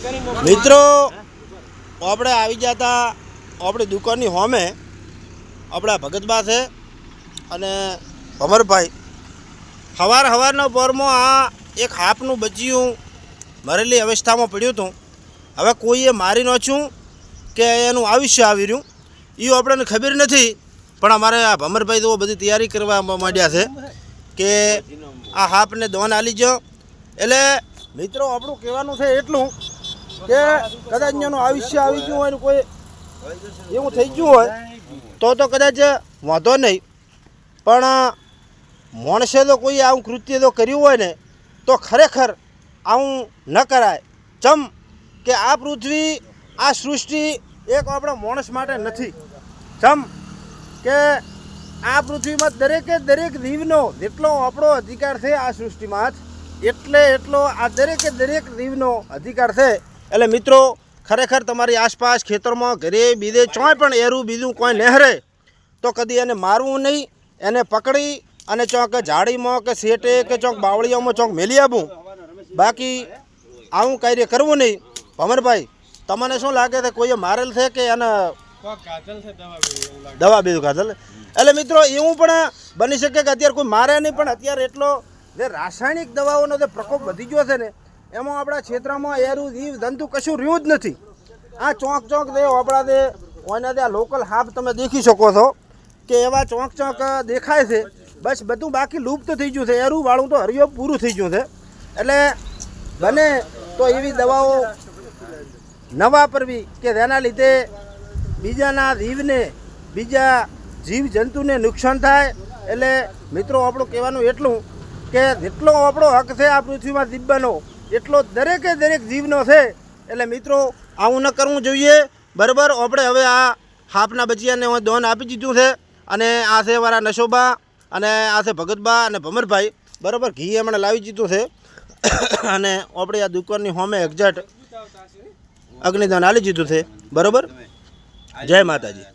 મિત્રો આપણે આવી ગયા હતા આપણી દુકાનની હોમે આપણા ભગતબા છે અને ભમરભાઈ સવારના પોરમાં આ એક હાપનું બચ્યું મરેલી અવસ્થામાં પડ્યું હતું. હવે કોઈએ મારી નાખ્યું કે એનું આયુષ્ય આવી રહ્યું એ આપણને ખબર નથી, પણ અમારે આ ભમરભાઈ તો બધી તૈયારી કરવા માંડ્યા છે કે આ હાપને દોન આલી ગયો. એટલે મિત્રો આપણું કહેવાનું છે એટલું કે કદાચ એનું આયુષ્ય આવી ગયું હોય ને કોઈ એવું થઈ ગયું હોય તો કદાચ વાંધો નહીં, પણ માણસે તો કોઈ આવું કૃત્ય તો કર્યું હોય ને તો ખરેખર આવું ન કરાય. ચમ કે આ પૃથ્વી આ સૃષ્ટિ એક આપણા માણસ માટે નથી. ચમ કે આ પૃથ્વીમાં દરેક જીવનો જેટલો આપણો અધિકાર છે આ સૃષ્ટિમાં એટલો આ દરેક જીવનો અધિકાર છે. એટલે મિત્રો ખરેખર તમારી આસપાસ ખેતરમાં ઘરે બીજે ચોય પણ એરું બીજું કોઈ નહેરે તો કદી એને મારવું નહીં, એને પકડી અને ચોક ઝાડીમાં કે શેટે કે ચોક બાવળીઓમાં ચોક મેલી આપવું. બાકી આવું કાર્ય કરવું નહીં. ભમરભાઈ તમને શું લાગે છે કોઈએ મારેલ છે કે એને દવા બીજું ખાધેલ? એટલે મિત્રો એવું પણ બની શકે કે અત્યારે કોઈ મારે નહીં, પણ અત્યારે એટલો જે રાસાયણિક દવાઓનો જે પ્રકોપ વધી ગયો છે ને એમાં આપણા ક્ષેત્રમાં એરું જીવ જંતુ કશું રહ્યું જ નથી. આ ચોંક જે આપણા જે ઓના ત્યાં લોકલ હાપ તમે દેખી શકો છો કે એવા ચોંક દેખાય છે. બસ બધું બાકી લુપ્ત થઈ ગયું છે. એરું વાળું તો હરિયો પૂરું થઈ ગયું છે. એટલે બને તો એવી દવાઓ ન વાપરવી કે જેના લીધે બીજાના જીવને બીજા જીવજંતુને નુકસાન થાય. એટલે મિત્રો આપણું કહેવાનું એટલું કે જેટલો આપણો હક છે આ પૃથ્વીમાં જીવવાનો એટલો દરેક જીવનો છે. એટલે મિત્રો આવું ન કરવું જોઈએ. બરાબર, આપણે હવે આ હાપના બચિયાને દોન આપી દીધું છે અને આ છે મારા નશોબા અને આ છે ભગતબા અને ભમરભાઈ. બરાબર, ઘી એમણે લાવી દીધું છે અને આપણે આ દુકાનની હોમે એક્ઝેક્ટ અગ્નિદાન આલી દીધું છે. બરાબર, જય માતાજી.